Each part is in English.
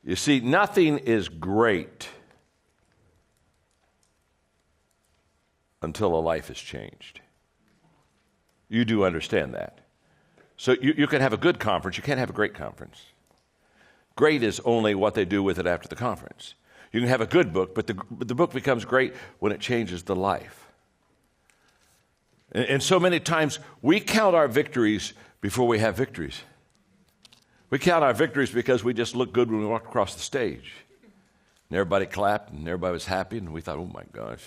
You see, nothing is great until a life is changed. You do understand that. So you can have a good conference. You can't have a great conference. Great is only what they do with it after the conference. You can have a good book, but the book becomes great when it changes the life. And so many times we count our victories before we have victories. We count our victories because we just looked good when we walked across the stage. And everybody clapped and everybody was happy and we thought, oh my gosh,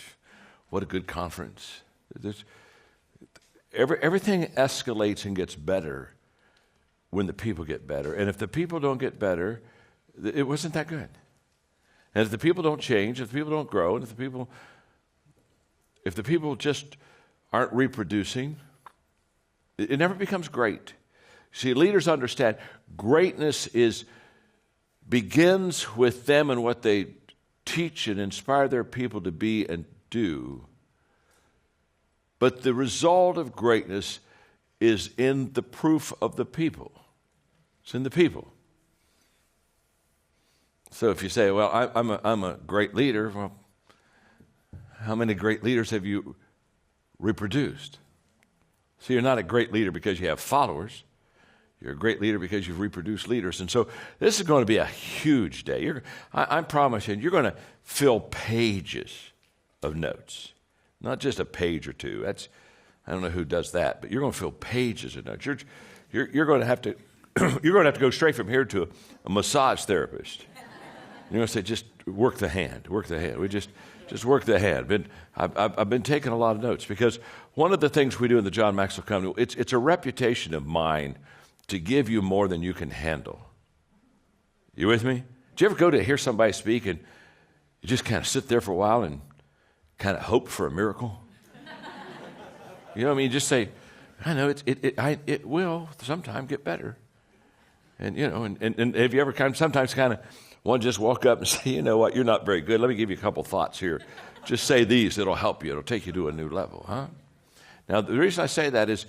what a good conference. Everything escalates and gets better when the people get better. And if the people don't get better, it wasn't that good. And if the people don't change, if the people don't grow, and if the people just aren't reproducing, it never becomes great. See, leaders understand greatness begins with them and what they teach and inspire their people to be and do. But the result of greatness is in the proof of the people. It's in the people. So if you say, well, I'm a great leader, well, how many great leaders have you reproduced? So you're not a great leader because you have followers. You're a great leader because you've reproduced leaders. And so this is going to be a huge day. I'm promising you're going to fill pages of notes. Not just a page or two. I don't know who does that, but you're going to fill pages of notes. You're going to have to you're going to have to go straight from here to a massage therapist. You're going to say, just work the hand, work the hand. We just work the hand. I've been taking a lot of notes because one of the things we do in the John Maxwell Company, it's a reputation of mine to give you more than you can handle. You with me? Do you ever go to hear somebody speak and you just kind of sit there for a while and kind of hope for a miracle? You know what I mean? Just say, I know it will sometime get better. And you know, and have you ever sometimes one just walk up and say, you know what, you're not very good. Let me give you a couple thoughts here. Just say these, it'll help you. It'll take you to a new level, huh? Now, the reason I say that is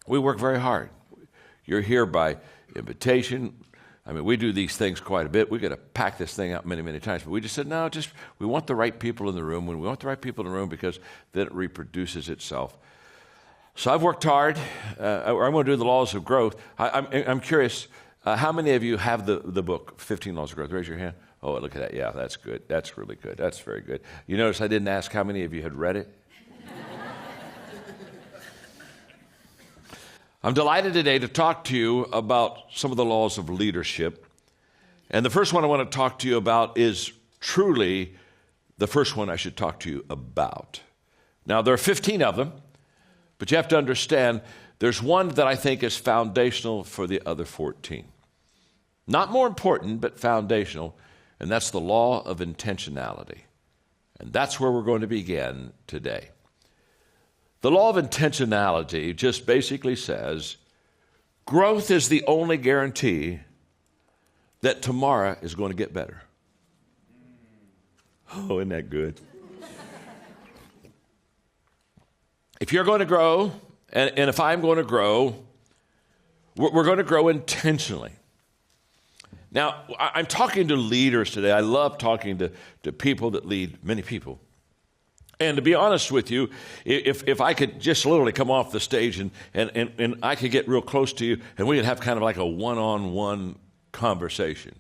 we work very hard. You're here by invitation. I mean, we do these things quite a bit. We got to pack this thing out many, many times. But we just said, no, we want the right people in the room. When we want the right people in the room because then it reproduces itself. So I've worked hard. I'm going to do the laws of growth. I'm curious, how many of you have the book, 15 Laws of Growth? Raise your hand. Oh, look at that. Yeah, that's good. That's really good. That's very good. You notice I didn't ask how many of you had read it? I'm delighted today to talk to you about some of the laws of leadership. And the first one I want to talk to you about is truly the first one I should talk to you about. Now, there are 15 of them, but you have to understand there's one that I think is foundational for the other 14. Not more important, but foundational, and that's the law of intentionality. And that's where we're going to begin today. The law of intentionality just basically says growth is the only guarantee that tomorrow is going to get better. Oh, isn't that good? If you're going to grow, and if I'm going to grow, we're going to grow intentionally. Now, I'm talking to leaders today. I love talking to people that lead many people. And to be honest with you, if I could just literally come off the stage and I could get real close to you and we could have kind of like a one-on-one conversation.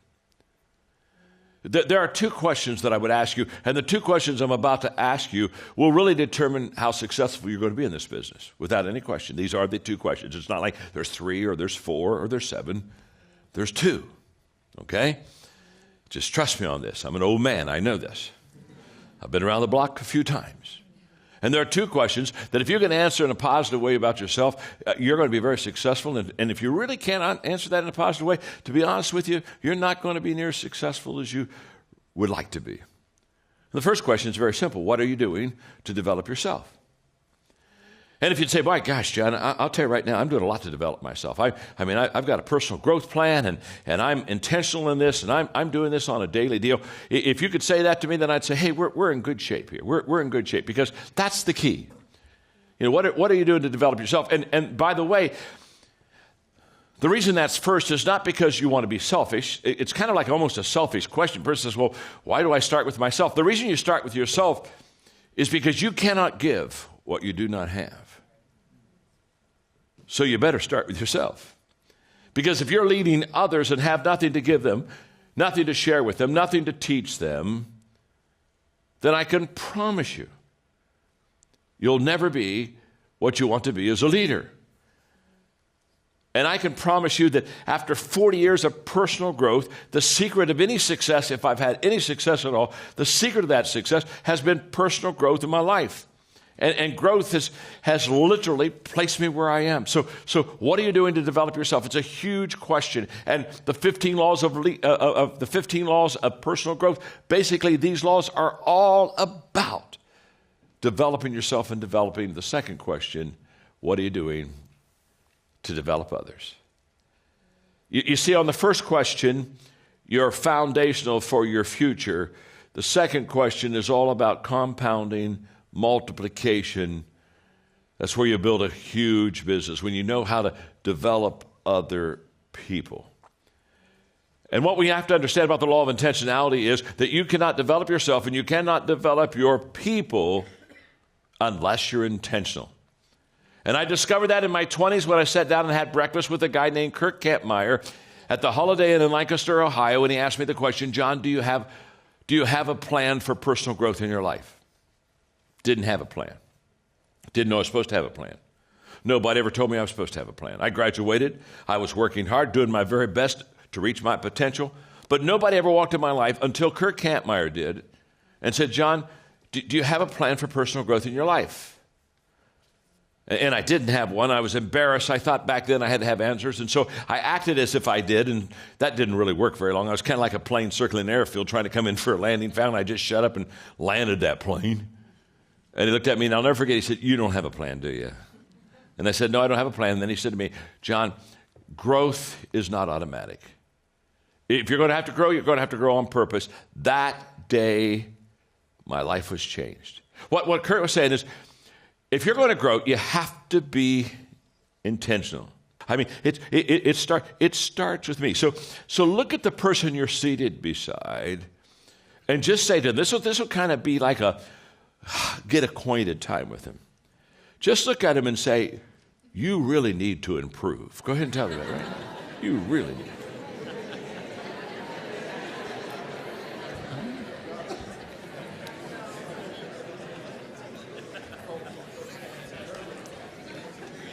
There are two questions that I would ask you, and the two questions I'm about to ask you will really determine how successful you're going to be in this business, without any question. These are the two questions. It's not like there's 3 or there's 4 or there's 7. There's 2, okay? Just trust me on this. I'm an old man. I know this. I've been around the block a few times. And there are 2 questions that if you can answer in a positive way about yourself, you're going to be very successful. And if you really cannot answer that in a positive way, to be honest with you, you're not going to be near as successful as you would like to be. The first question is very simple. What are you doing to develop yourself? And if you'd say, my gosh, John, I'll tell you right now, I'm doing a lot to develop myself. I've got a personal growth plan, and I'm intentional in this, and I'm doing this on a daily deal. If you could say that to me, then I'd say, hey, we're in good shape here. We're in good shape, because that's the key. You know, what are you doing to develop yourself? And by the way, The reason that's first is not because you want to be selfish. It's kind of like almost a selfish question. The person says, well, why do I start with myself? The reason you start with yourself is because you cannot give what you do not have. So you better start with yourself. Because if you're leading others and have nothing to give them, nothing to share with them, nothing to teach them, then I can promise you, you'll never be what you want to be as a leader. And I can promise you that after 40 years of personal growth, the secret of any success, if I've had any success at all, the secret of that success has been personal growth in my life. And growth has literally placed me where I am. So what are you doing to develop yourself? It's a huge question. And the 15 laws the 15 laws of personal growth, basically these laws are all about developing yourself and developing the second question, what are you doing to develop others? You see, on the first question, you're foundational for your future. The second question is all about compounding, multiplication. That's where you build a huge business, when you know how to develop other people. And what we have to understand about the law of intentionality is that you cannot develop yourself and you cannot develop your people unless you're intentional. And I discovered that in my 20s when I sat down and had breakfast with a guy named Kirk Campmeyer at the Holiday Inn in Lancaster, Ohio, and he asked me the question, John, do you have a plan for personal growth in your life? Didn't have a plan. Didn't know I was supposed to have a plan. Nobody ever told me I was supposed to have a plan. I graduated. I was working hard, doing my very best to reach my potential. But nobody ever walked in my life until Kirk Campmeyer did and said, John, do you have a plan for personal growth in your life? And I didn't have one. I was embarrassed. I thought back then I had to have answers. And so I acted as if I did, and that didn't really work very long. I was kind of like a plane circling an airfield trying to come in for a landing. Found I just shut up and landed that plane. And he looked at me, and I'll never forget, he said, you don't have a plan, do you? And I said, no, I don't have a plan. And then he said to me, John, growth is not automatic. If you're going to have to grow, you're going to have to grow on purpose. That day, my life was changed. What Kurt was saying is, if you're going to grow, you have to be intentional. I mean, it starts with me. So look at the person you're seated beside and just say to them, this will kind of be like a get acquainted time with him. Just look at him and say, you really need to improve. Go ahead and tell me that, right? You really need to.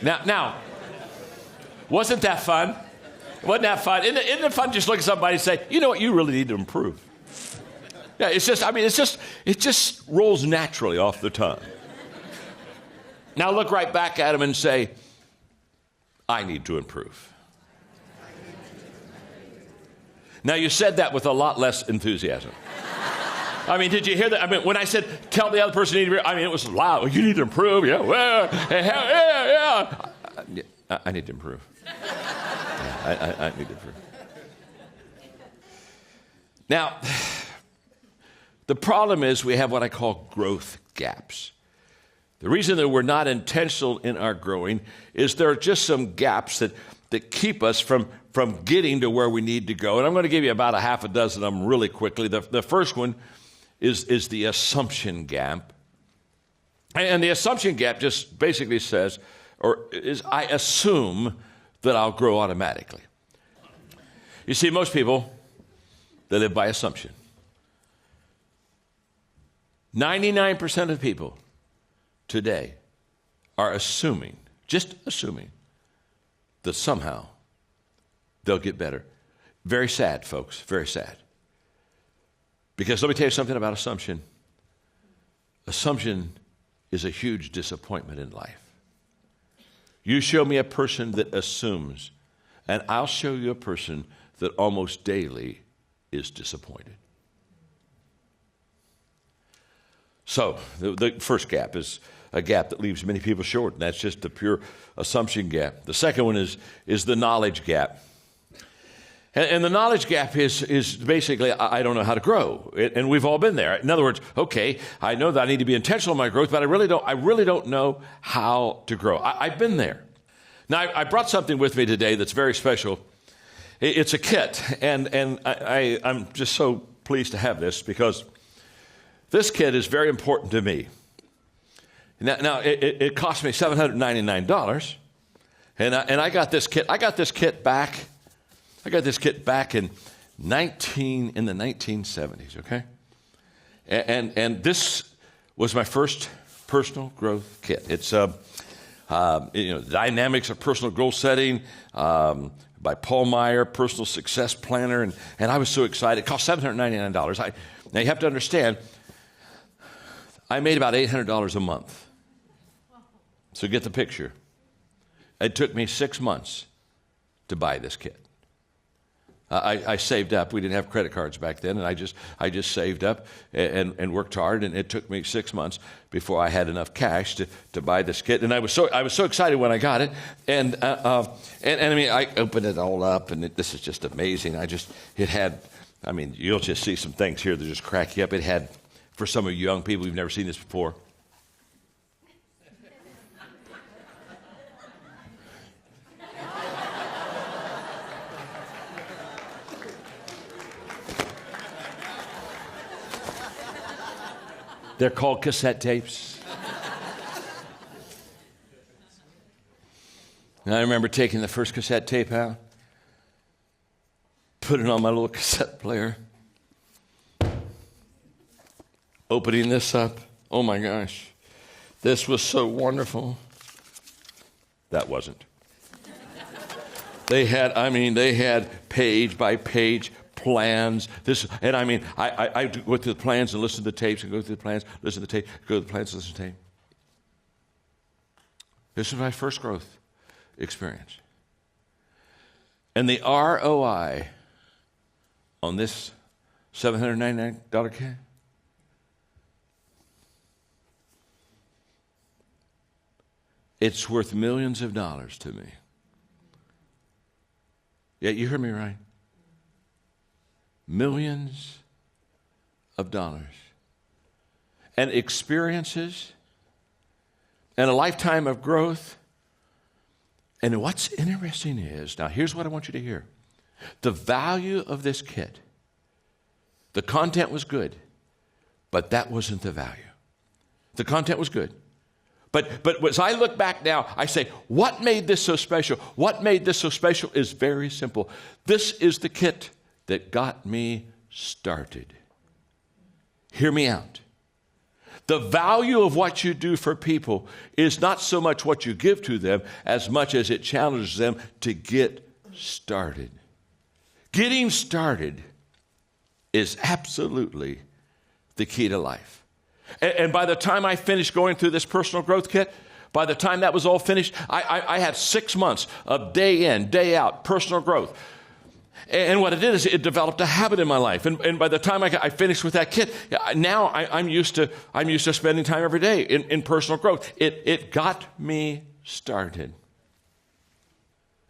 Now, wasn't that fun? Wasn't that fun? Isn't it fun just look at somebody and say, you know what, you really need to improve? Yeah, it just rolls naturally off the tongue. Now look right back at him and say, I need to improve. Now you said that with a lot less enthusiasm. I mean, did you hear that? I mean, when I said, tell the other person you need to improve, I mean, it was loud. You need to improve. Yeah, well, yeah. I need to improve. I need to improve. Now, the problem is we have what I call growth gaps. The reason that we're not intentional in our growing is there are just some gaps that keep us from getting to where we need to go. And I'm going to give you about a half a dozen of them really quickly. The first one is the assumption gap. And the assumption gap just basically says, I assume that I'll grow automatically. You see, most people, they live by assumption. 99% of people today are just assuming, that somehow they'll get better. Very sad, folks, very sad. Because let me tell you something about assumption. Assumption is a huge disappointment in life. You show me a person that assumes, and I'll show you a person that almost daily is disappointed. So the first gap is a gap that leaves many people short, and that's just the pure assumption gap. The second one is the knowledge gap. And the knowledge gap is basically, I don't know how to grow. And we've all been there. In other words, okay, I know that I need to be intentional in my growth, but I really don't know how to grow. I've been there. Now, I brought something with me today that's very special. It's a kit, and I'm just so pleased to have this because this kit is very important to me. Now it cost me $799, and I got this kit. I got this kit back in the 1970s. Okay, and this was my first personal growth kit. It's Dynamics of Personal Goal Setting by Paul Meyer, Personal Success Planner, and I was so excited. It cost $799. Now you have to understand, I made about $800 a month. So get the picture. It took me 6 months to buy this kit. I saved up. We didn't have credit cards back then, and I just saved up and worked hard. And it took me 6 months before I had enough cash to buy this kit. And I was so excited when I got it. And I mean, I opened it all up, and this is just amazing. You'll just see some things here that just crack you up. It had, for some of you young people who've never seen this before, they're called cassette tapes. And I remember taking the first cassette tape out, putting it on my little cassette player, opening this up. Oh my gosh, this was so wonderful. That wasn't. They had page by page plans. I go through the plans and listen to the tapes and go through the plans, listen to the tape, go to the plans, listen to the tape. This was my first growth experience. And the ROI on this $799 kit, it's worth millions of dollars to me. Yeah, you heard me right. Millions of dollars. And experiences and a lifetime of growth. And what's interesting is, now here's what I want you to hear. The value of this kit, the content was good, but that wasn't the value. The content was good. But as I look back now, I say, what made this so special? What made this so special is very simple. This is the kit that got me started. Hear me out. The value of what you do for people is not so much what you give to them as much as it challenges them to get started. Getting started is absolutely the key to life. And by the time I finished going through this personal growth kit, by the time that was all finished, I had 6 months of day in, day out personal growth. And what it did is it developed a habit in my life. And by the time I finished with that kit, now I'm used to spending time every day in personal growth. It got me started.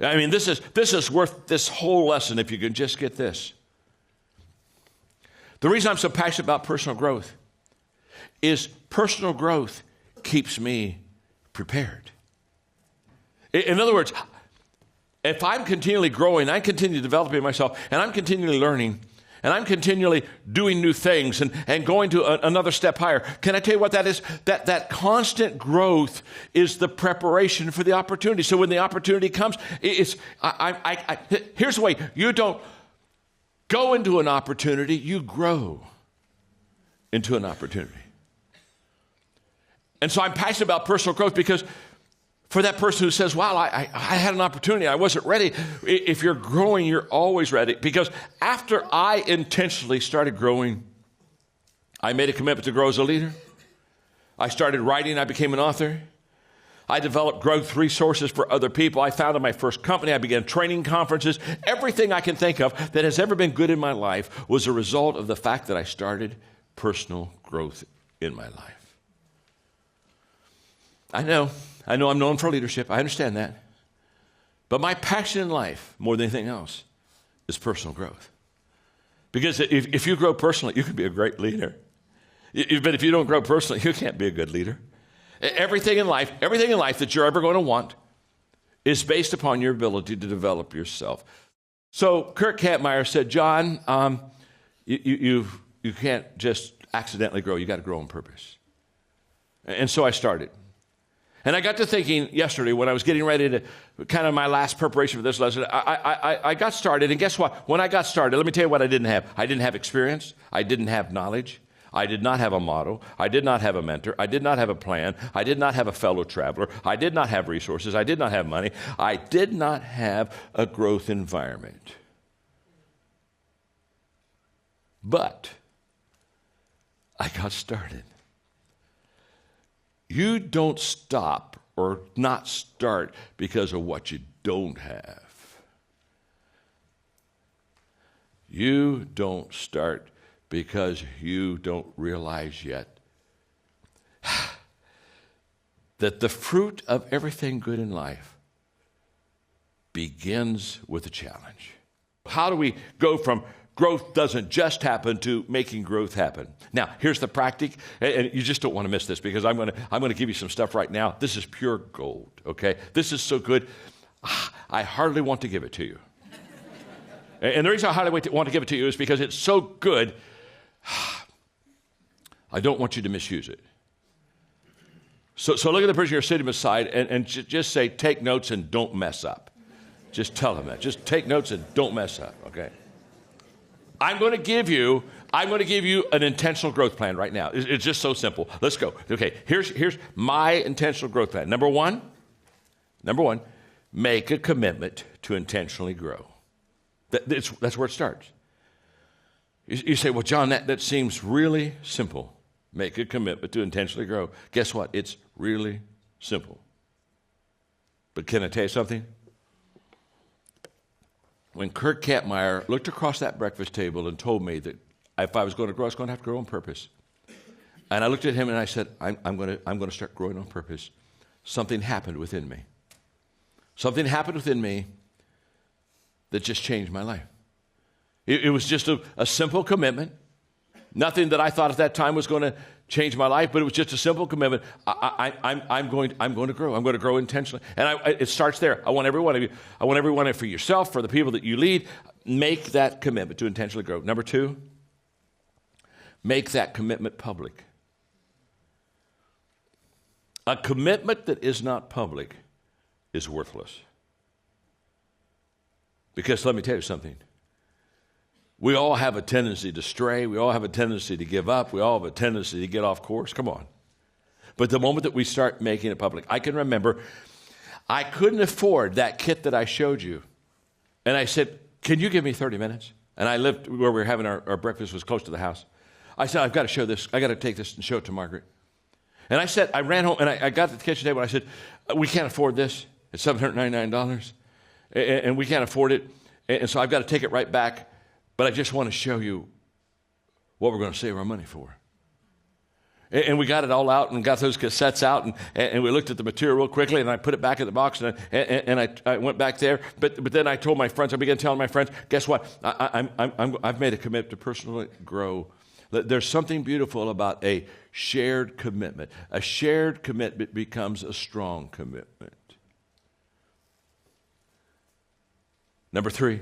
I mean, this is worth this whole lesson if you can just get this. The reason I'm so passionate about personal growth is personal growth keeps me prepared. In other words, if I'm continually growing, I continue developing myself, and I'm continually learning, and I'm continually doing new things and going to another step higher, can I tell you what that is? That constant growth is the preparation for the opportunity. So when the opportunity comes, here's the way. You don't go into an opportunity, you grow into an opportunity. And so I'm passionate about personal growth because for that person who says, wow, I had an opportunity, I wasn't ready. If you're growing, you're always ready. Because after I intentionally started growing, I made a commitment to grow as a leader. I started writing, I became an author. I developed growth resources for other people. I founded my first company. I began training conferences. Everything I can think of that has ever been good in my life was a result of the fact that I started personal growth in my life. I know I'm known for leadership. I understand that. But my passion in life, more than anything else, is personal growth. Because if you grow personally, you can be a great leader. But if you don't grow personally, you can't be a good leader. Everything in life that you're ever going to want, is based upon your ability to develop yourself. So Kurt Kampmeyer said, John, you can't just accidentally grow. You got to grow on purpose. And so I started. And I got to thinking yesterday when I was getting ready to, kind of my last preparation for this lesson, I got started. And guess what? When I got started, let me tell you what I didn't have. I didn't have experience. I didn't have knowledge. I did not have a model. I did not have a mentor. I did not have a plan. I did not have a fellow traveler. I did not have resources. I did not have money. I did not have a growth environment. But I got started. You don't stop or not start because of what you don't have. You don't start because you don't realize yet that the fruit of everything good in life begins with a challenge. How do we go from growth doesn't just happen to making growth happen? Now, here's the practic, and you just don't want to miss this because I'm going to give you some stuff right now. This is pure gold, okay? This is so good, I hardly want to give it to you. And the reason I hardly want to give it to you is because it's so good, I don't want you to misuse it. So look at the person you're sitting beside and just say, take notes and don't mess up. Just tell them that. Just take notes and don't mess up, okay? I'm going to give you an intentional growth plan right now. It's just so simple. Let's go. Okay, here's my intentional growth plan. Number one, make a commitment to intentionally grow. That's where it starts. You say, well, John, that seems really simple. Make a commitment to intentionally grow. Guess what? It's really simple. But can I tell you something? When Kurt Kampmeyer looked across that breakfast table and told me that if I was going to grow, I was going to have to grow on purpose. And I looked at him and I said, I'm going to start growing on purpose. Something happened within me. Something happened within me that just changed my life. It was just a simple commitment. Nothing that I thought at that time was going to change my life, but it was just a simple commitment. I'm going to grow. I'm going to grow intentionally. And it starts there. I want every one of you. I want every one of you, for yourself, for the people that you lead, make that commitment to intentionally grow. Number two, make that commitment public. A commitment that is not public is worthless. Because let me tell you something. We all have a tendency to stray. We all have a tendency to give up. We all have a tendency to get off course. Come on. But the moment that we start making it public, I can remember I couldn't afford that kit that I showed you. And I said, can you give me 30 minutes? And I lived where we were having our breakfast was close to the house. I said, I've got to show this. I got to take this and show it to Margaret. And I said, I ran home and I got to the kitchen table and I said, we can't afford this. It's $799. And we can't afford it. And so I've got to take it right back. But I just want to show you what we're going to save our money for. And we got it all out and got those cassettes out and we looked at the material real quickly and I put it back in the box and I went back there. But then I told my friends, I began telling my friends, guess what? I've made a commitment to personally grow. There's something beautiful about a shared commitment. A shared commitment becomes a strong commitment. Number three.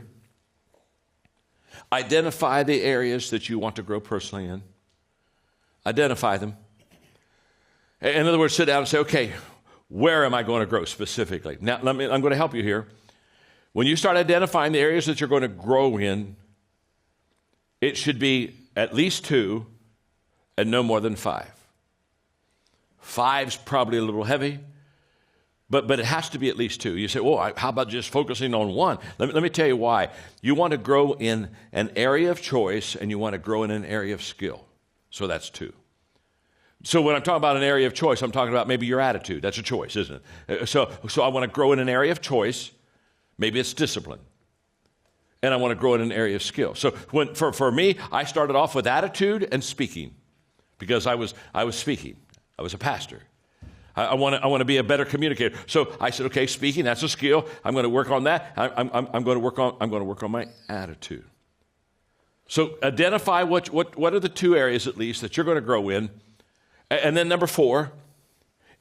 Identify the areas that you want to grow personally in. Identify them. In other words, sit down and say, okay, where am I going to grow specifically? Now, I'm going to help you here. When you start identifying the areas that you're going to grow in, it should be at least 2 and no more than 5. 5's probably a little heavy. But it has to be at least 2. You say, well, how about just focusing on 1? Let me tell you why. You want to grow in an area of choice and you want to grow in an area of skill. So that's 2. So when I'm talking about an area of choice, I'm talking about maybe your attitude. That's a choice, isn't it? So I want to grow in an area of choice. Maybe it's discipline. And I want to grow in an area of skill. So for me, I started off with attitude and speaking because I was speaking. I was a pastor. I want to be a better communicator. So I said, okay, speaking, that's a skill. I'm going to work on that. I'm going to work on my attitude. So identify what are the 2 areas at least that you're going to grow in. And then number 4,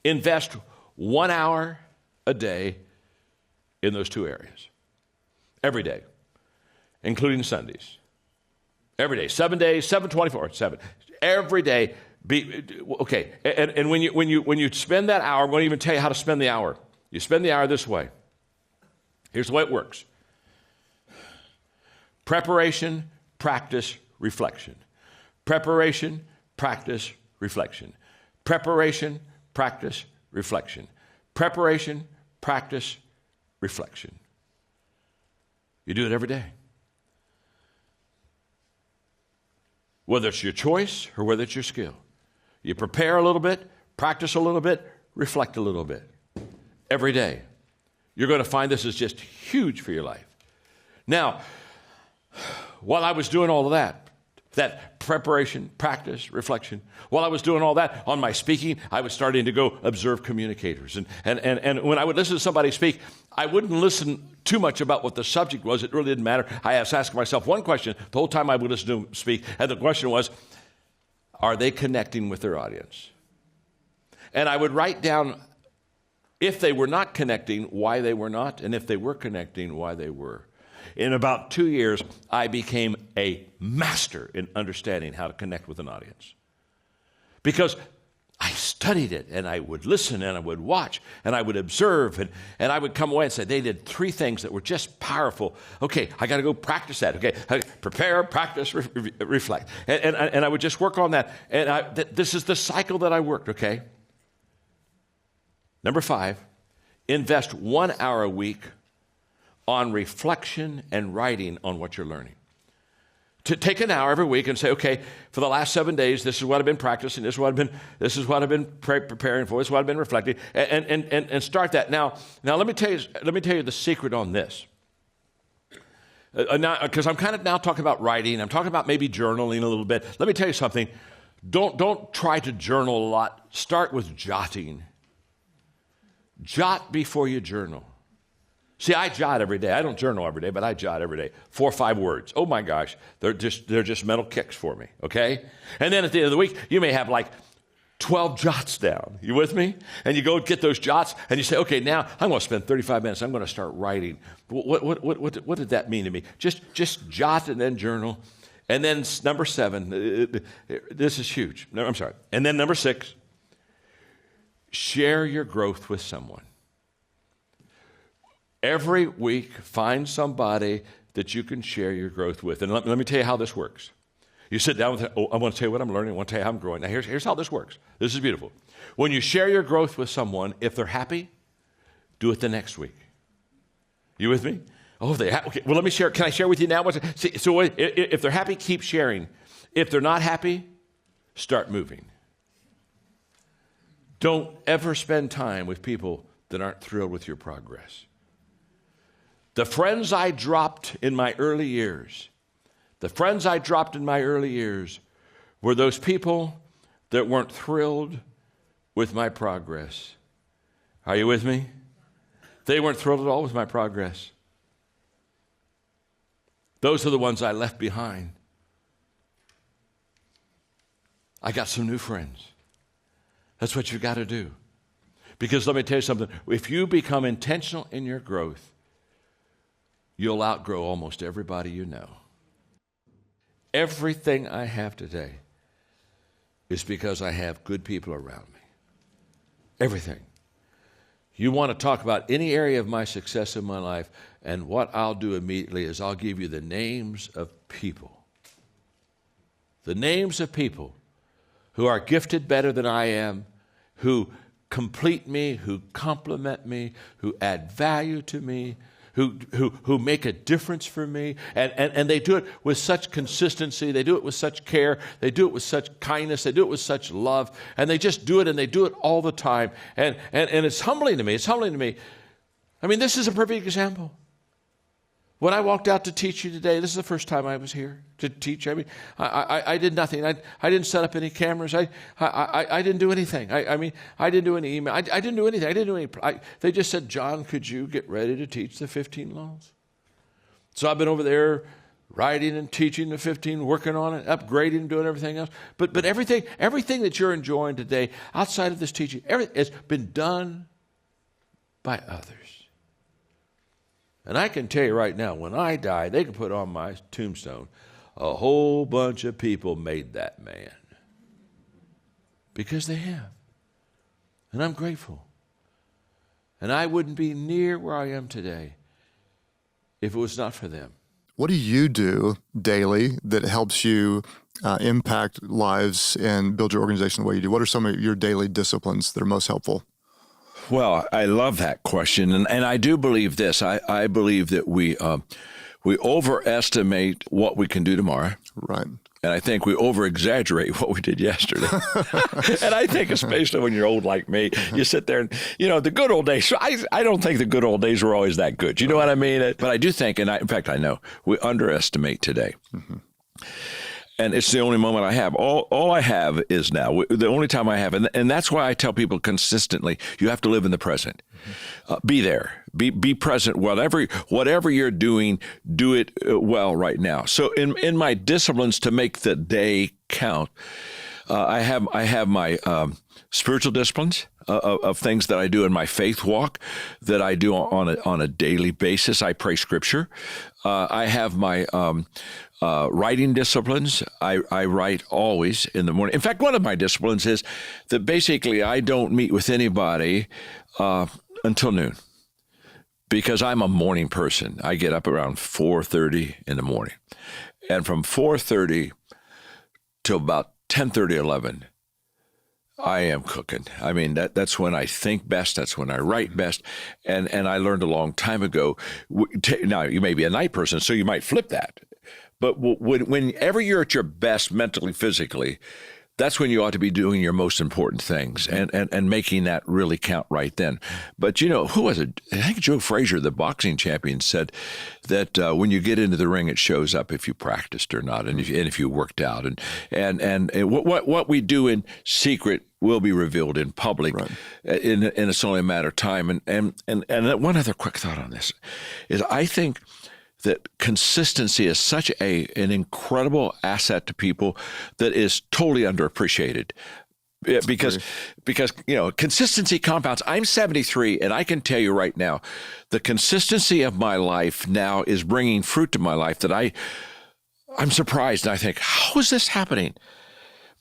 invest 1 hour a day in those two areas. Every day, including Sundays. Every day, 7 days, 7/24, 7. Every day, okay. And when you spend that hour, I'm going to even tell you how to spend the hour. You spend the hour this way. Here's the way it works. Preparation, practice, reflection. Preparation, practice, reflection. Preparation, practice, reflection. Preparation, practice, reflection. You do it every day. Whether it's your choice or whether it's your skill. You prepare a little bit, practice a little bit, reflect a little bit. Every day. You're going to find this is just huge for your life. Now, while I was doing all of that preparation, practice, reflection, while I was doing all that on my speaking, I was starting to go observe communicators. And when I would listen to somebody speak, I wouldn't listen too much about what the subject was. It really didn't matter. I was asking myself one question the whole time I would listen to them speak, and the question was, are they connecting with their audience? And I would write down, if they were not connecting, why they were not, and if they were connecting, why they were. In about 2 years, I became a master in understanding how to connect with an audience. Because I studied it, and I would listen, and I would watch, and I would observe, and I would come away and say, they did 3 things that were just powerful. Okay, I got to go practice that. Okay, prepare, practice, reflect. And I would just work on that. And this is the cycle that I worked, okay? Number 5, invest 1 hour a week on reflection and writing on what you're learning. To take an hour every week and say, okay, for the last 7 days, this is what I've been practicing, this is what I've been preparing for, this is what I've been reflecting, and start that. Now let me tell you the secret on this. Because I'm kind of now talking about writing, I'm talking about maybe journaling a little bit. Let me tell you something. Don't try to journal a lot. Start with jotting. Jot before you journal. See, I jot every day. I don't journal every day, but I jot every day. 4 or 5 words. Oh my gosh, they're just mental kicks for me, okay? And then at the end of the week, you may have like 12 jots down. You with me? And you go get those jots, and you say, okay, now I'm going to spend 35 minutes. I'm going to start writing. What did that mean to me? Just jot and then journal. And then number 7, this is huge. No, I'm sorry. And then number 6, share your growth with someone. Every week, find somebody that you can share your growth with. And let me tell you how this works. You sit down with, I want to tell you what I'm learning. I want to tell you how I'm growing. Now, here's how this works. This is beautiful. When you share your growth with someone, if they're happy, do it the next week. You with me? Oh, okay. Well, let me share. Can I share with you now? So if they're happy, keep sharing. If they're not happy, start moving. Don't ever spend time with people that aren't thrilled with your progress. The friends I dropped in my early years, were those people that weren't thrilled with my progress. Are you with me? They weren't thrilled at all with my progress. Those are the ones I left behind. I got some new friends. That's what you got to do. Because let me tell you something. If you become intentional in your growth, you'll outgrow almost everybody you know. Everything I have today is because I have good people around me. Everything. You want to talk about any area of my success in my life, and what I'll do immediately is I'll give you the names of people. The names of people who are gifted better than I am, who complete me, who complement me, who add value to me, who make a difference for me, and they do it with such consistency, they do it with such care, they do it with such kindness, they do it with such love, and they just do it, and they do it all the time, and it's humbling to me. It's humbling to me. I mean, this is a perfect example. When I walked out to teach you today, this is the first time I was here to teach. I mean, I did nothing. I didn't set up any cameras. I didn't do anything. I didn't do any email. I didn't do anything. I didn't do any. They just said, John, could you get ready to teach the 15 laws? So I've been over there writing and teaching the 15, working on it, upgrading, doing everything else. But everything that you're enjoying today, outside of this teaching, has been done by others. And I can tell you right now, when I die, they can put on my tombstone, a whole bunch of people made that man. Because they have. And I'm grateful. And I wouldn't be near where I am today if it was not for them. What do you do daily that helps you impact lives and build your organization the way you do? What are some of your daily disciplines that are most helpful? Well, I love that question. And I do believe this. I believe that we overestimate what we can do tomorrow. Right. And I think we over-exaggerate what we did yesterday. And I think especially when you're old like me, you sit there and, the good old days. I don't think the good old days were always that good. You know what I mean? But I do think, in fact, I know, we underestimate today. Mm-hmm. And it's the only moment I have. All I have is now. The only time I have. And that's why I tell people consistently, you have to live in the present. Mm-hmm. Be there. Be present. Whatever you're doing, do it well right now. So in my disciplines to make the day count, I have my spiritual disciplines of things that I do in my faith walk that I do on a daily basis. I pray scripture. I have my writing disciplines. I write always in the morning. In fact, one of my disciplines is that basically I don't meet with anybody until noon because I'm a morning person. I get up around 4:30 in the morning. And from 4:30 till about 10:30, 11, I am cooking. I mean, that's when I think best. That's when I write best. And I learned a long time ago. Now, you may be a night person, so you might flip that. But whenever you're at your best mentally, physically, that's when you ought to be doing your most important things and making that really count right then. But, who was it? I think Joe Frazier, the boxing champion, said that when you get into the ring, it shows up if you practiced or not and if you worked out. And what we do in secret will be revealed in public, right. And it's only a matter of time. And one other quick thought on this is I think that consistency is such an incredible asset to people that is totally underappreciated. Because consistency compounds. I'm 73, and I can tell you right now, the consistency of my life now is bringing fruit to my life that I'm surprised, and I think, how is this happening?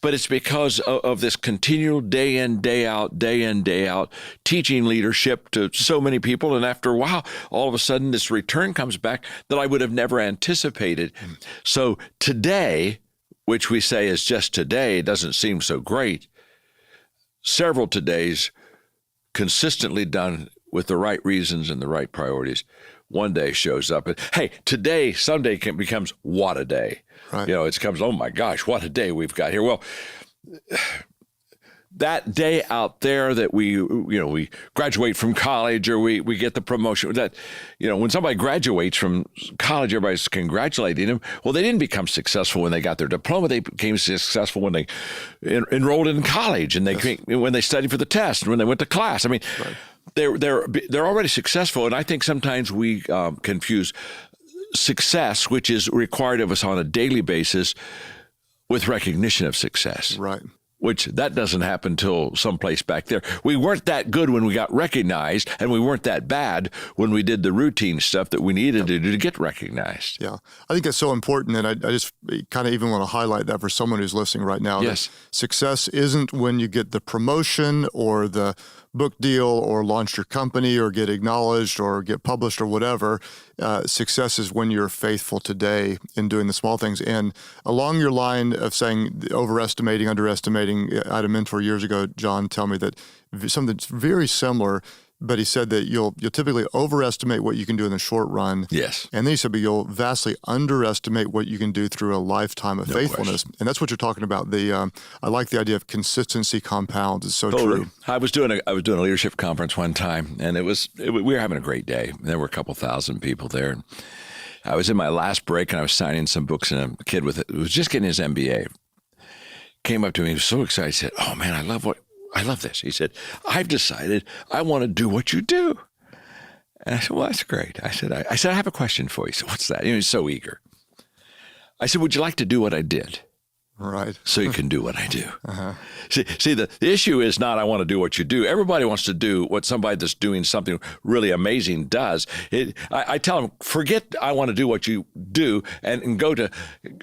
But it's because of this continual day in, day out, teaching leadership to so many people. And after a while, all of a sudden, this return comes back that I would have never anticipated. So today, which we say is just today, doesn't seem so great. Several todays consistently done with the right reasons and the right priorities. One day shows up and, hey, today, Sunday becomes what a day. Right. It comes, oh my gosh, what a day we've got here. Well, that day out there that we graduate from college or we get the promotion, that, when somebody graduates from college, everybody's congratulating them. Well, they didn't become successful when they got their diploma. They became successful when they enrolled in college and when they studied for the test and when they went to class. I mean, right. They're already successful, and I think sometimes we confuse success, which is required of us on a daily basis, with recognition of success. Right. Which that doesn't happen until someplace back there. We weren't that good when we got recognized, and we weren't that bad when we did the routine stuff that we needed to do to get recognized. Yeah. I think that's so important, and I just kind of even want to highlight that for someone who's listening right now. Yes. Success isn't when you get the promotion or the book deal or launch your company or get acknowledged or get published or whatever. Success is when you're faithful today in doing the small things. And along your line of saying overestimating, underestimating, I had a mentor years ago, John, tell me that something very similar, but he said that you'll typically overestimate what you can do in the short run. Yes. And then he said, but you'll vastly underestimate what you can do through a lifetime of faithfulness. Question. And that's what you're talking about. I like the idea of consistency compounds. It's so true. I was doing a leadership conference one time, and we were having a great day. There were a couple thousand people there. I was in my last break, and I was signing some books, and a kid who was just getting his MBA came up to me. He was so excited. He said, "Oh man, I love this." He said, "I've decided I want to do what you do." And I said, "Well, that's great." I said, I have a question for you. He said, "What's that?" He was so eager. I said, "Would you like to do what I did?" Right. So you can do what I do. See, the issue is not I want to do what you do. Everybody wants to do what somebody that's doing something really amazing does. I tell them, forget I want to do what you do and go to,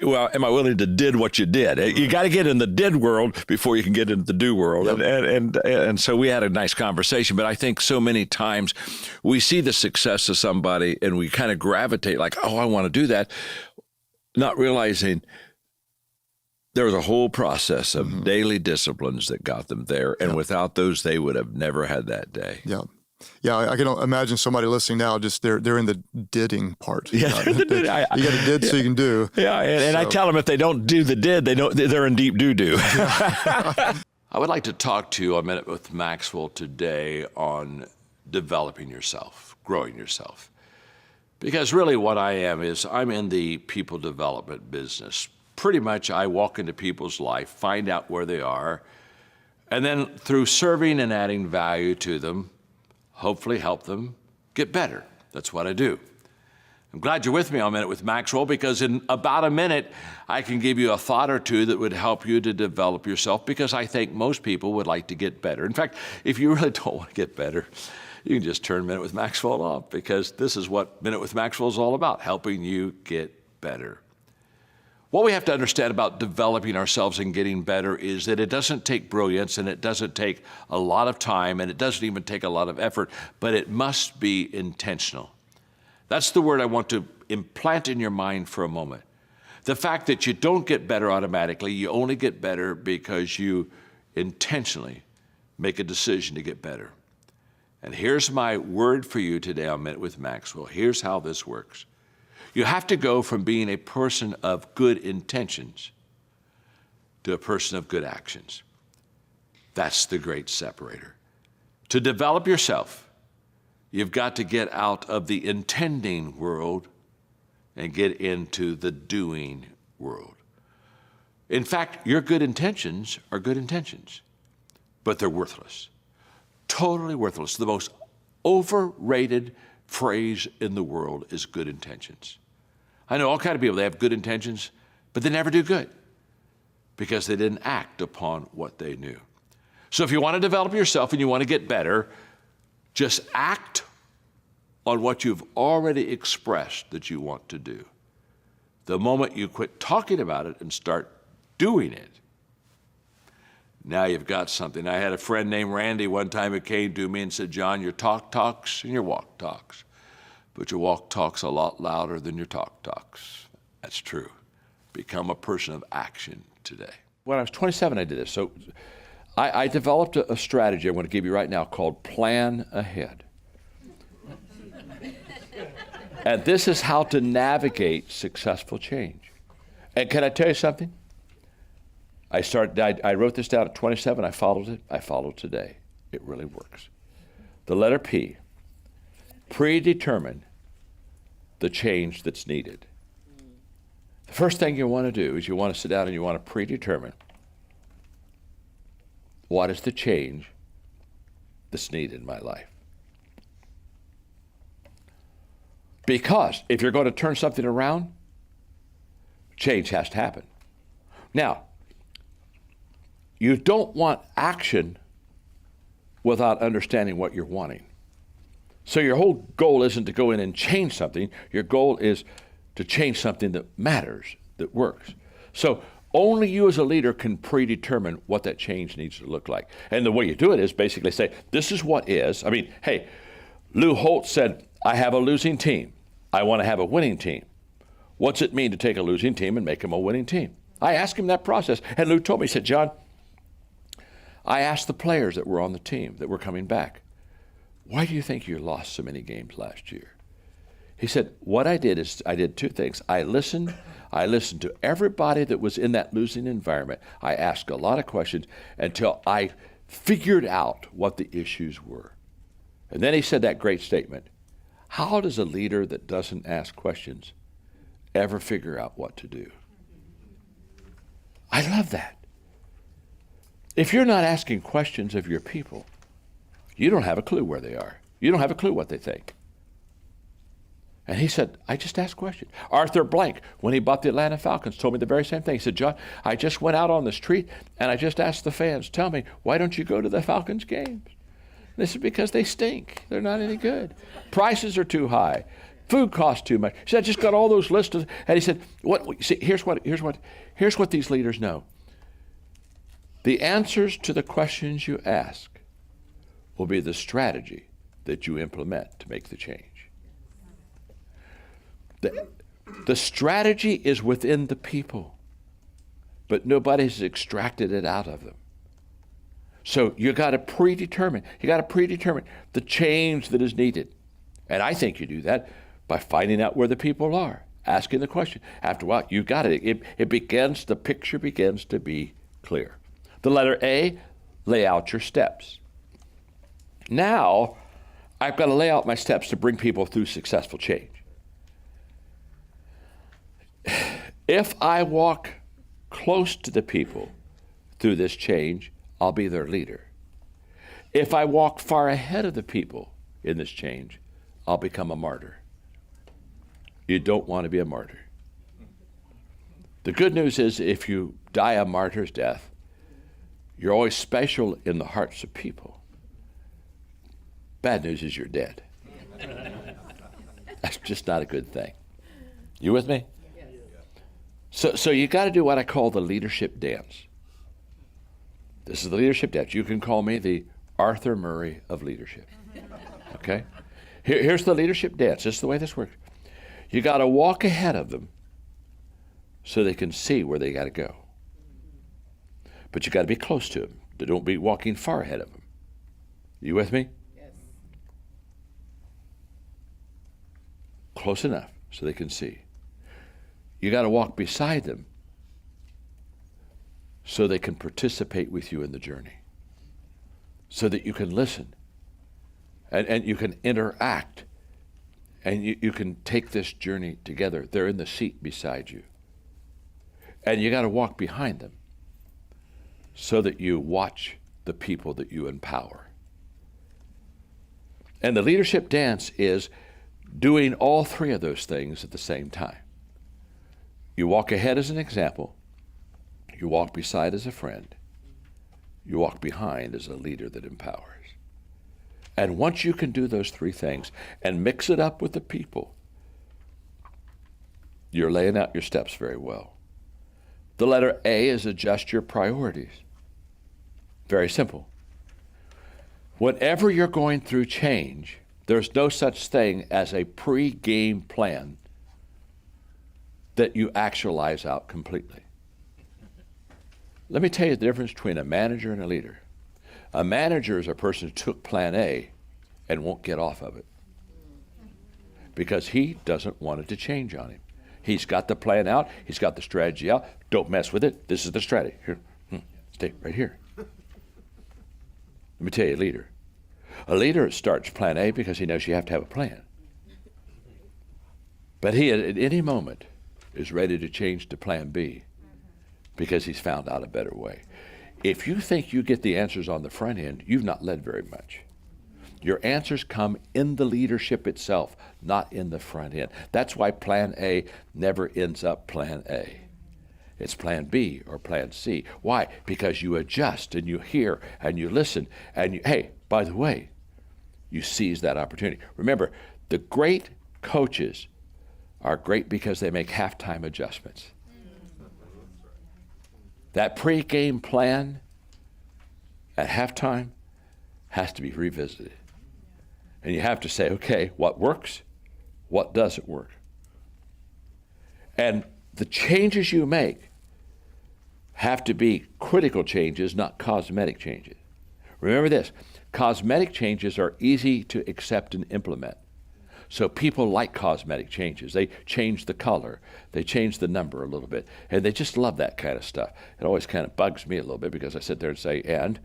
well, am I willing to did what you did? You got to get in the did world before you can get into the do world. Yep. And so we had a nice conversation, but I think so many times we see the success of somebody and we kind of gravitate like, oh, I want to do that, not realizing there was a whole process of daily disciplines that got them there. And without those, they would have never had that day. Yeah. Yeah, I can imagine somebody listening now, just they're in the didding part. Yeah, you got to did so you can do. Yeah, and I tell them if they don't do the did, they're in deep doo-doo. I would like to talk to you a minute with Maxwell today on developing yourself, growing yourself. Because really what I am is I'm in the people development business. Pretty much I walk into people's life, find out where they are, and then through serving and adding value to them, hopefully help them get better. That's what I do. I'm glad you're with me on A Minute with Maxwell, because in about a minute, I can give you a thought or two that would help you to develop yourself, because I think most people would like to get better. In fact, if you really don't want to get better, you can just turn Minute with Maxwell off, because this is what Minute with Maxwell is all about, helping you get better. What we have to understand about developing ourselves and getting better is that it doesn't take brilliance, and it doesn't take a lot of time, and it doesn't even take a lot of effort, but it must be intentional. That's the word I want to implant in your mind for a moment. The fact that you don't get better automatically, you only get better because you intentionally make a decision to get better. And here's my word for you today on Minute with Maxwell. Here's how this works. You have to go from being a person of good intentions to a person of good actions. That's the great separator. To develop yourself, you've got to get out of the intending world and get into the doing world. In fact, your good intentions are good intentions, but they're worthless. Totally worthless. The most overrated phrase in the world is good intentions. I know all kinds of people, they have good intentions, but they never do good because they didn't act upon what they knew. So if you want to develop yourself and you want to get better, just act on what you've already expressed that you want to do. The moment you quit talking about it and start doing it, now you've got something. I had a friend named Randy one time who came to me and said, John, your talk talks and your walk talks, but your walk talks a lot louder than your talk talks. That's true. Become a person of action today. When I was 27, I did this. So I developed a strategy I'm going to give you right now called Plan Ahead. And this is how to navigate successful change. And can I tell you something? I wrote this down at 27. I followed it. I followed today. It really works. The letter P. Predetermine the change that's needed. The first thing you want to do is you want to sit down and you want to predetermine what is the change that's needed in my life. Because if you're going to turn something around, change has to happen. Now, you don't want action without understanding what you're wanting. So your whole goal isn't to go in and change something. Your goal is to change something that matters, that works. So only you as a leader can predetermine what that change needs to look like. And the way you do it is basically say, this is what is. I mean, hey, Lou Holtz said, I have a losing team. I want to have a winning team. What's it mean to take a losing team and make them a winning team? I asked him that process. And Lou told me, he said, John, I asked the players that were on the team that were coming back, why do you think you lost so many games last year? He said, what I did is I did two things. I listened to everybody that was in that losing environment. I asked a lot of questions until I figured out what the issues were. And then he said that great statement, how does a leader that doesn't ask questions ever figure out what to do? I love that. If you're not asking questions of your people, you don't have a clue where they are. You don't have a clue what they think. And he said, I just asked questions. Arthur Blank, when he bought the Atlanta Falcons, told me the very same thing. He said, John, I just went out on the street and I just asked the fans, tell me, why don't you go to the Falcons games? This is because they stink. They're not any good. Prices are too high. Food costs too much. He said, I just got all those lists. And he said, here's what these leaders know. The answers to the questions you ask will be the strategy that you implement to make the change. The strategy is within the people, but nobody's extracted it out of them. So you got to predetermine the change that is needed. And I think you do that by finding out where the people are, asking the question. After a while, you got it. The picture begins to be clear. The letter A, lay out your steps. Now, I've got to lay out my steps to bring people through successful change. If I walk close to the people through this change, I'll be their leader. If I walk far ahead of the people in this change, I'll become a martyr. You don't want to be a martyr. The good news is if you die a martyr's death, you're always special in the hearts of people. Bad news is you're dead. That's just not a good thing. You with me? So you got to do what I call the leadership dance. This is the leadership dance. You can call me the Arthur Murray of leadership. Okay? Here's the leadership dance. This is the way this works. You got to walk ahead of them so they can see where they got to go. But you got to be close to them. Don't be walking far ahead of them. You with me? Yes. Close enough so they can see. You got to walk beside them so they can participate with you in the journey, so that you can listen and you can interact and you can take this journey together. They're in the seat beside you. And you got to walk behind them so that you watch the people that you empower. And the leadership dance is doing all three of those things at the same time. You walk ahead as an example. You walk beside as a friend. You walk behind as a leader that empowers. And once you can do those three things and mix it up with the people, you're laying out your steps very well. The letter A is adjust your priorities. Very simple. Whenever you're going through change, there's no such thing as a pre-game plan that you actualize out completely. Let me tell you the difference between a manager and a leader. A manager is a person who took plan A and won't get off of it because he doesn't want it to change on him. He's got the plan out. He's got the strategy out. Don't mess with it. This is the strategy. Here, stay right here. Let me tell you, a leader starts plan A because he knows you have to have a plan. But he, at any moment, is ready to change to plan B because he's found out a better way. If you think you get the answers on the front end, you've not led very much. Your answers come in the leadership itself, not in the front end. That's why plan A never ends up plan A. It's plan B or plan C. Why? Because you adjust and you hear and you listen and hey, by the way, you seize that opportunity. Remember, the great coaches are great because they make halftime adjustments. That pre-game plan at halftime has to be revisited. And you have to say, okay, what works? What doesn't work? And the changes you make have to be critical changes, not cosmetic changes. Remember this, cosmetic changes are easy to accept and implement. So people like cosmetic changes. They change the color. They change the number a little bit. And they just love that kind of stuff. It always kind of bugs me a little bit because I sit there and say, and,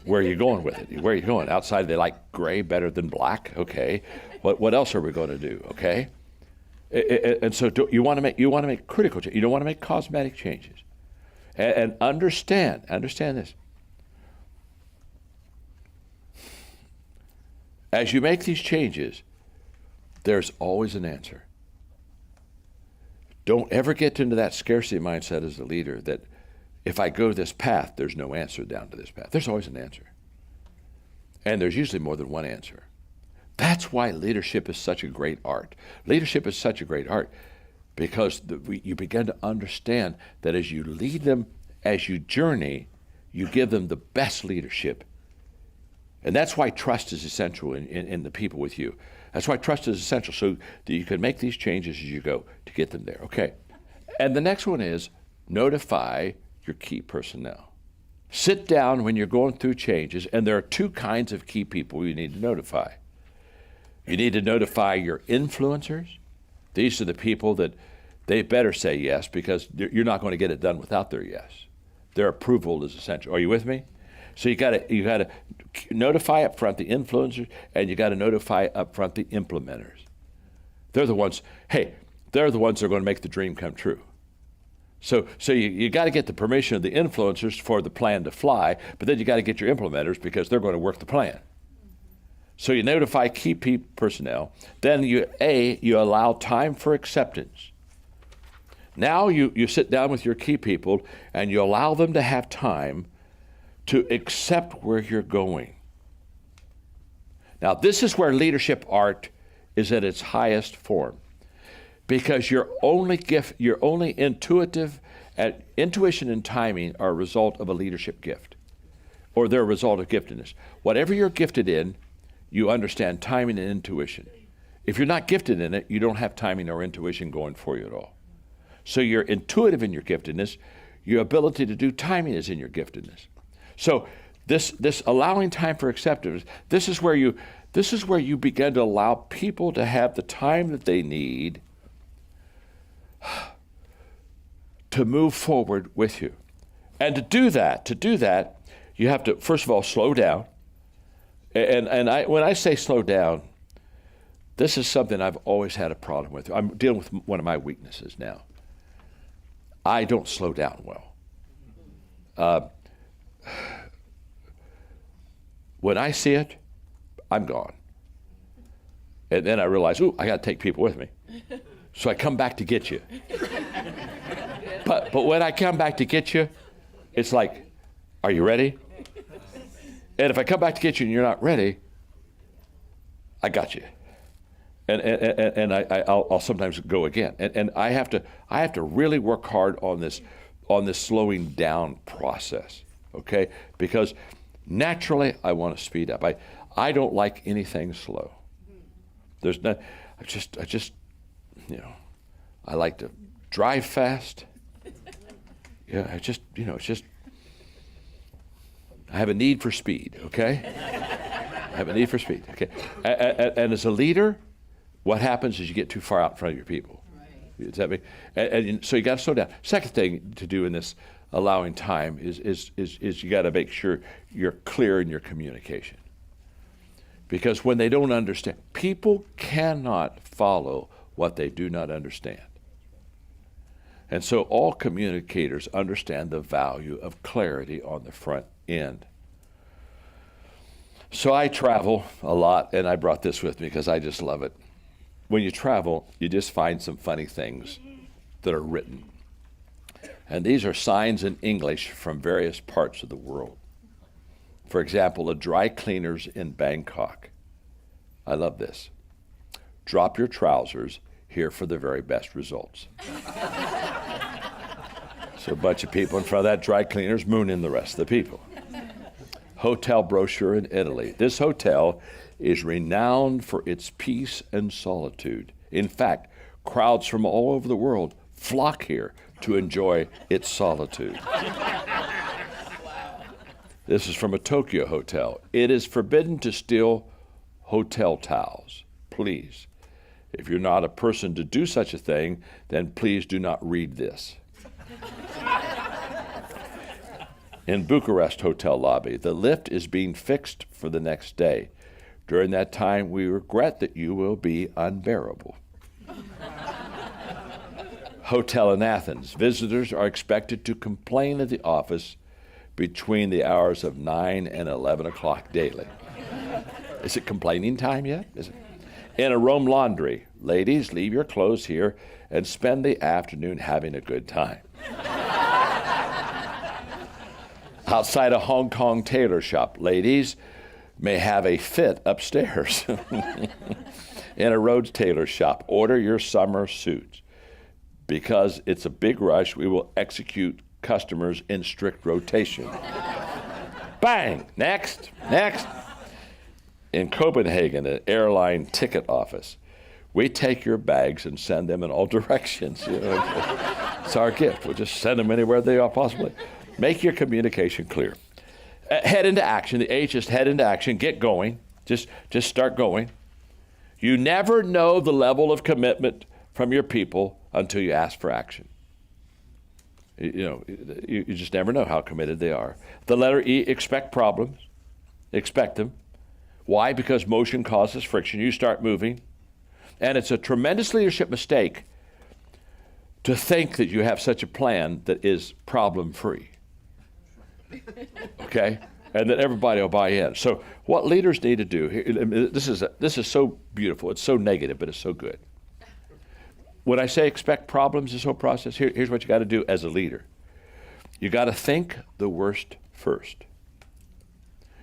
where are you going with it? Where are you going? Outside they like gray better than black. Okay. What else are we going to do? Okay. And so you want to make critical changes. You don't want to make cosmetic changes. And understand this. As you make these changes, there's always an answer. Don't ever get into that scarcity mindset as a leader that if I go this path, there's no answer down to this path. There's always an answer. And there's usually more than one answer. That's why leadership is such a great art. Leadership is such a great art because you begin to understand that as you lead them, as you journey, you give them the best leadership. And that's why trust is essential in the people with you. That's why trust is essential, so that you can make these changes as you go to get them there. Okay. And the next one is notify your key personnel. Sit down when you're going through changes, and there are two kinds of key people you need to notify. You need to notify your influencers. These are the people that they better say yes because you're not going to get it done without their yes. Their approval is essential. Are you with me? So you got to notify up front the influencers, and you got to notify up front the implementers. They're the ones that are going to make the dream come true. So you got to get the permission of the influencers for the plan to fly, but then you got to get your implementers because they're going to work the plan. So you notify key personnel. Then you allow time for acceptance. Now you sit down with your key people and you allow them to have time to accept where you're going. Now this is where leadership art is at its highest form, because your only intuition and timing are a result of a leadership gift, or they're a result of giftedness. Whatever you're gifted in, you understand timing and intuition. If you're not gifted in it, you don't have timing or intuition going for you at all. So you're intuitive in your giftedness. Your ability to do timing is in your giftedness. So this allowing time for acceptance, this is where you begin to allow people to have the time that they need to move forward with you. And to do that, you have to, first of all, slow down. And when I say slow down, this is something I've always had a problem with. I'm dealing with one of my weaknesses now. I don't slow down well. When I see it, I'm gone. And then I realize, I got to take people with me. So I come back to get you. But when I come back to get you, it's like, are you ready? And if I come back to get you and you're not ready, I got you. And I'll sometimes go again. And I have to really work hard on this slowing down process, okay? Because naturally I want to speed up. I don't like anything slow. There's not. I like to drive fast. Yeah, it's just. I have a need for speed, okay? I have a need for speed, okay? And as a leader, what happens is you get too far out in front of your people. Right. Does that mean? And so you got to slow down. Second thing to do in this allowing time is you got to make sure you're clear in your communication. Because when they don't understand, people cannot follow what they do not understand. And so all communicators understand the value of clarity on the front end. So I travel a lot, and I brought this with me because I just love it. When you travel, you just find some funny things that are written. And these are signs in English from various parts of the world. For example, a dry cleaners in Bangkok. I love this. Drop your trousers here for the very best results. So a bunch of people in front of that dry cleaners mooning the rest of the people. Hotel brochure in Italy. This hotel is renowned for its peace and solitude. In fact, crowds from all over the world flock here to enjoy its solitude. This is from a Tokyo hotel. It is forbidden to steal hotel towels. Please, if you're not a person to do such a thing, then please do not read this. In Bucharest hotel lobby, the lift is being fixed for the next day. During that time, we regret that you will be unbearable. Hotel in Athens, visitors are expected to complain at the office between the hours of 9 and 11 o'clock daily. Is it complaining time yet? Is it? In a room laundry, ladies, leave your clothes here and spend the afternoon having a good time. Outside a Hong Kong tailor shop, ladies may have a fit upstairs. In a Rhodes tailor shop, order your summer suits. Because it's a big rush, we will execute customers in strict rotation. Bang! Next. In Copenhagen, an airline ticket office, we take your bags and send them in all directions. It's our gift. We'll just send them anywhere they are possibly. Make your communication clear. Head into action. The H is head into action. Get going. Just start going. You never know the level of commitment from your people until you ask for action. You just never know how committed they are. The letter E, expect problems. Expect them. Why? Because motion causes friction. You start moving. And it's a tremendous leadership mistake to think that you have such a plan that is problem-free. Okay? And that everybody will buy in. So what leaders need to do, this is so beautiful. It's so negative, but it's so good. When I say expect problems this whole process, here's what you got to do as a leader. You got to think the worst first.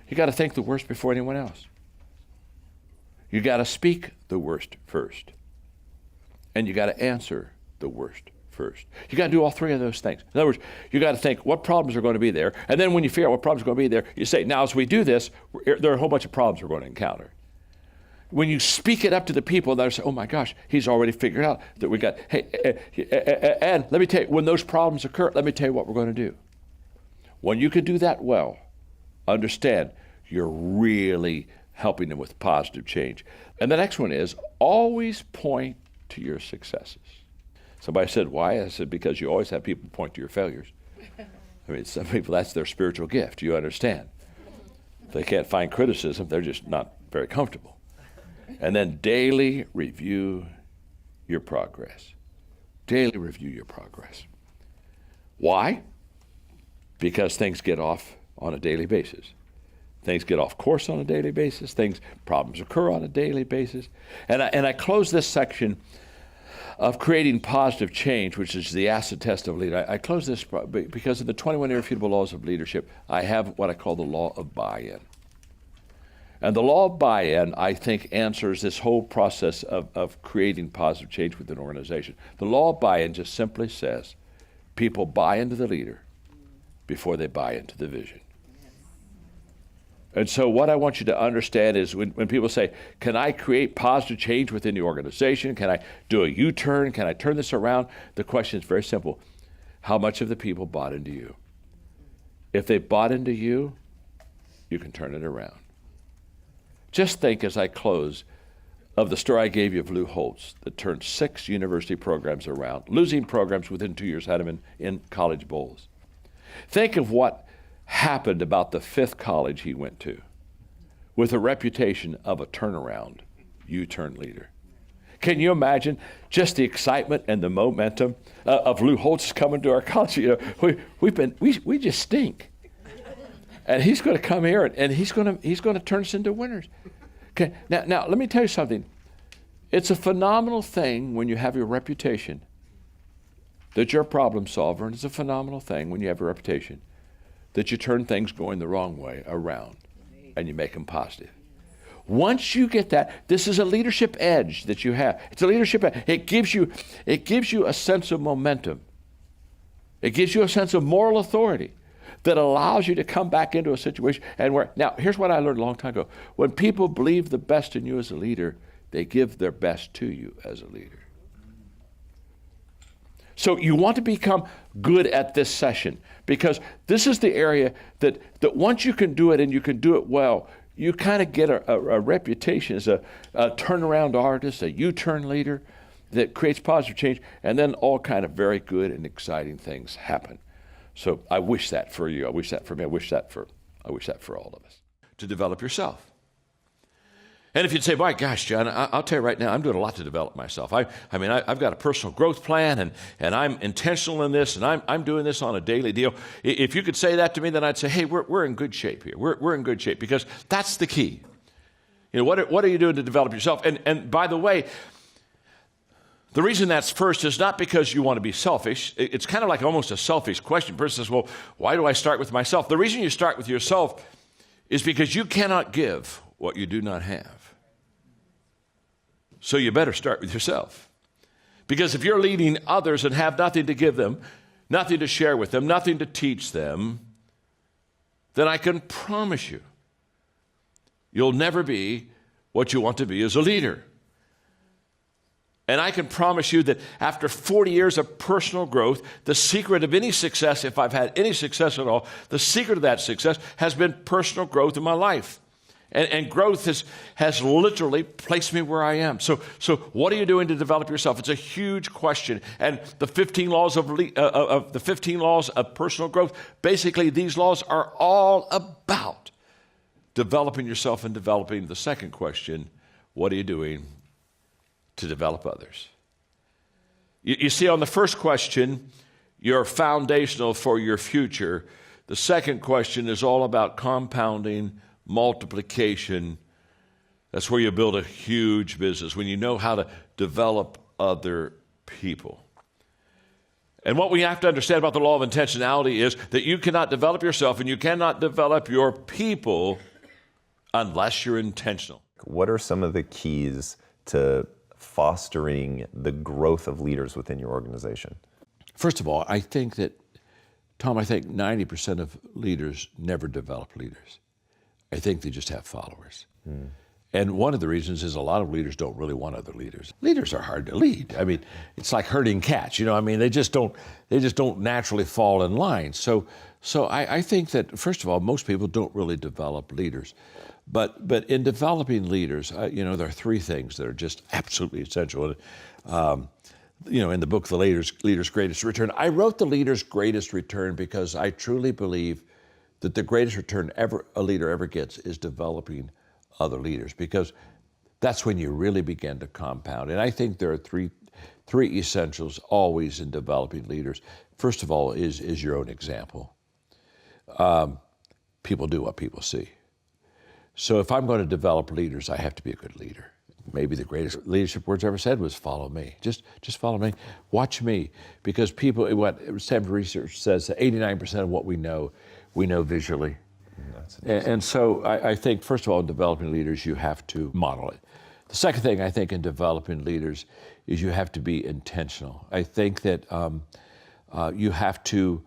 You got to think the worst before anyone else. You got to speak the worst first. And you got to answer the worst first. You got to do all three of those things. In other words, you got to think what problems are going to be there. And then when you figure out what problems are going to be there, you say, now as we do this, there are a whole bunch of problems we're going to encounter. When you speak it up to the people, they'll say, oh my gosh, he's already figured out that we got, and let me tell you, when those problems occur, let me tell you what we're going to do. When you can do that well, understand you're really helping them with positive change. And the next one is always point to your successes. Somebody said, why? I said, because you always have people point to your failures. I mean, some people, that's their spiritual gift. You understand. If they can't find criticism, they're just not very comfortable. And then daily review your progress. Daily review your progress. Why? Because things get off on a daily basis. Things get off course on a daily basis. Problems occur on a daily basis. And I close this section of creating positive change, which is the acid test of leader. I close this because of the 21 irrefutable laws of leadership. I have what I call the law of buy-in. And the law of buy-in, I think, answers this whole process of creating positive change within an organization. The law of buy-in just simply says people buy into the leader before they buy into the vision. And so what I want you to understand is when people say, can I create positive change within the organization? Can I do a U-turn? Can I turn this around? The question is very simple. How much of the people bought into you? If they bought into you, you can turn it around. Just think as I close of the story I gave you of Lou Holtz that turned 6 university programs around. Losing programs within 2 years had him in college bowls. Think of what happened about the 5th college he went to with a reputation of a turnaround U-turn leader. Can you imagine just the excitement and the momentum of Lou Holtz coming to our college? You know, we just stink. And he's going to come here and he's going to turn us into winners. Okay, now let me tell you something. It's a phenomenal thing when you have your reputation that you're a problem solver, and it's a phenomenal thing when you have a reputation that you turn things going the wrong way around and you make them positive. Once you get that, this is a leadership edge that you have. It's a leadership edge. It gives you a sense of momentum. It gives you a sense of moral authority that allows you to come back into a situation now, here's what I learned a long time ago. When people believe the best in you as a leader, they give their best to you as a leader. So you want to become good at this session because this is the area that once you can do it and you can do it well, you kind of get a reputation as a turnaround artist, a U-turn leader that creates positive change, and then all kind of very good and exciting things happen. So I wish that for you. I wish that for me. I wish that for all of us. To develop yourself. And if you'd say, my gosh, John, I'll tell you right now, I'm doing a lot to develop myself. I've got a personal growth plan, and I'm intentional in this, and I'm doing this on a daily deal. If you could say that to me, then I'd say, hey, we're in good shape here. We're in good shape because that's the key. What are you doing to develop yourself? And by the way, the reason that's first is not because you want to be selfish. It's kind of like almost a selfish question. The person says, well, why do I start with myself? The reason you start with yourself is because you cannot give what you do not have. So you better start with yourself. Because if you're leading others and have nothing to give them, nothing to share with them, nothing to teach them, then I can promise you, you'll never be what you want to be as a leader. And I can promise you that after 40 years of personal growth, the secret of any success, if I've had any success at all, the secret of that success has been personal growth in my life. And growth has literally placed me where I am. So what are you doing to develop yourself? It's a huge question. And the 15 laws of 15 laws of personal growth, basically these laws are all about developing yourself and developing the second question, what are you doing to develop others? You see, on the first question, you're foundational for your future. The second question is all about compounding, multiplication. That's where you build a huge business, when you know how to develop other people. And what we have to understand about the law of intentionality is that you cannot develop yourself and you cannot develop your people unless you're intentional. What are some of the keys to fostering the growth of leaders within your organization? First of all, I think that, Tom, I think 90% of leaders never develop leaders. I think they just have followers. And one of the reasons is a lot of leaders don't really want other leaders. Leaders are hard to lead. I mean, it's like herding cats. They just don't naturally fall in line. So I think that, first of all, most people don't really develop leaders. But in developing leaders, there are three things that are just absolutely essential. In the book, The Leader's Greatest Return, I wrote The Leader's Greatest Return because I truly believe that the greatest return a leader ever gets is developing other leaders, because that's when you really begin to compound. And I think there are three essentials always in developing leaders. First of all is your own example. People do what people see. So if I'm going to develop leaders, I have to be a good leader. Maybe the greatest leadership words ever said was follow me. Just follow me. Watch me. Because what Stanford research says, that 89% of what we know visually. And so I think, first of all, in developing leaders, you have to model it. The second thing I think in developing leaders is you have to be intentional. I think that you have to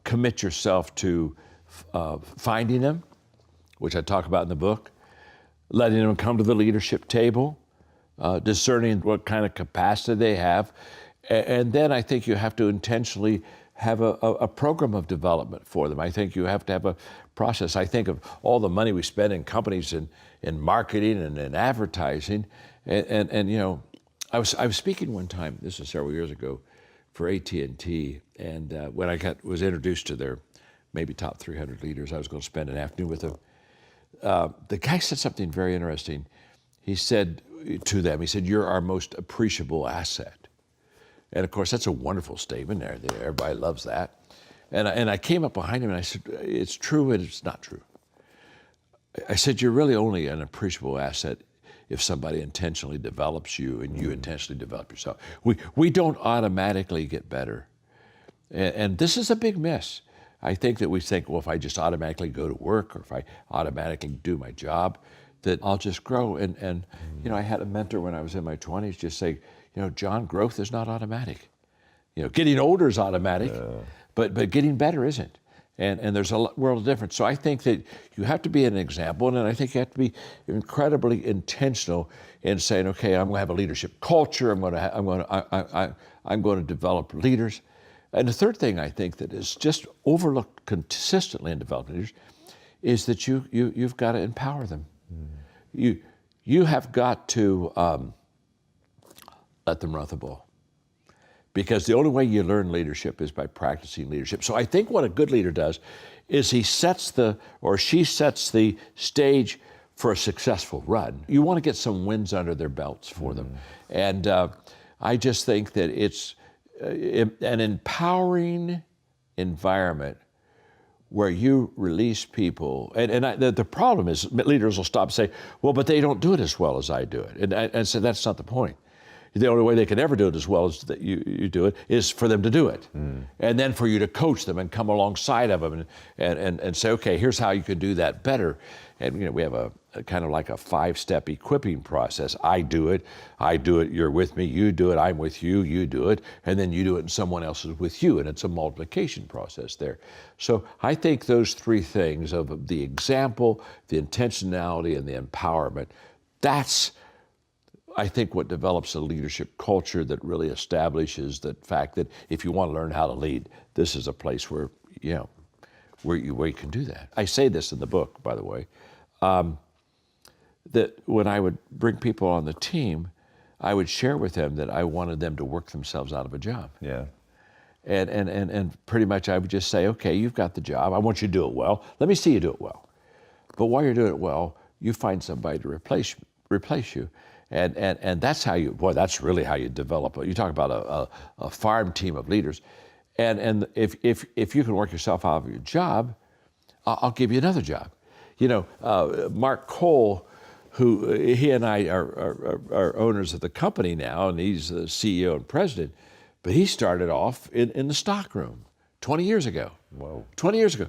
commit yourself to finding them, which I talk about in the book, letting them come to the leadership table, discerning what kind of capacity they have. And then I think you have to intentionally have a program of development for them. I think you have to have a process. I think of all the money we spend in companies in marketing and in advertising. And I was speaking one time, this was several years ago, for AT&T. And when I was introduced to their maybe top 300 leaders, I was going to spend an afternoon with them. The guy said something very interesting. He said to them, you're our most appreciable asset. And of course, that's a wonderful statement there. Everybody loves that. And I came up behind him and I said, it's true and it's not true. I said, you're really only an appreciable asset if somebody intentionally develops you and you intentionally develop yourself. We don't automatically get better. And this is a big miss. I think that we think, well, if I just automatically go to work or if I automatically do my job, that I'll just grow. And I had a mentor when I was in my 20s just say, John, growth is not automatic. Getting older is automatic, but getting better isn't. And there's a world of difference. So I think that you have to be an example, and I think you have to be incredibly intentional in saying, okay, I'm going to have a leadership culture. I'm going to develop leaders. And the third thing I think that is just overlooked consistently in developing leaders is that you've got to empower them. You have got to let them run the ball. Because the only way you learn leadership is by practicing leadership. So I think what a good leader does is she sets the stage for a successful run. You want to get some wins under their belts for them. And I just think that it's an empowering environment where you release people, the problem is leaders will stop and say, well, but they don't do it as well as I do it. And so that's not the point. The only way they can ever do it as well as that you do it is for them to do it. And then for you to coach them and come alongside of them and say, okay, here's how you can do that better. And we have a kind of like a 5-step equipping process. I do it, you're with me, you do it, I'm with you, you do it, and then you do it and someone else is with you, and it's a multiplication process there. So I think those 3 things of the example, the intentionality, and the empowerment, that's, I think, what develops a leadership culture that really establishes the fact that if you want to learn how to lead, this is a place where you can do that. I say this in the book, by the way, that when I would bring people on the team, I would share with them that I wanted them to work themselves out of a job. Yeah. And pretty much I would just say, okay, you've got the job. I want you to do it well. Let me see you do it well. But while you're doing it well, you find somebody to replace you. And that's how that's really how you develop. You talk about a farm team of leaders. And if you can work yourself out of your job, I'll give you another job. Mark Cole, who he and I are owners of the company now, and he's the CEO and president, but he started off in the stockroom 20 years ago. Whoa. 20 years ago.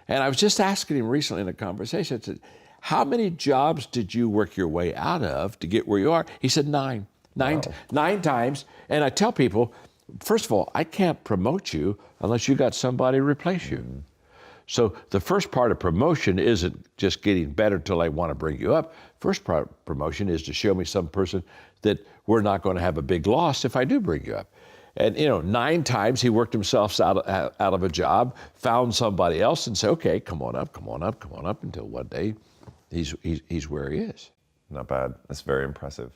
And I was just asking him recently in a conversation, I said, how many jobs did you work your way out of to get where you are? He said 9. Wow. 9 times. And I tell people, first of all, I can't promote you unless you got somebody to replace you. So the first part of promotion isn't just getting better till I want to bring you up. First part of promotion is to show me some person that we're not going to have a big loss if I do bring you up. And 9 times he worked himself out of a job, found somebody else and said, okay, come on up, until one day he's where he is. Not bad. That's very impressive.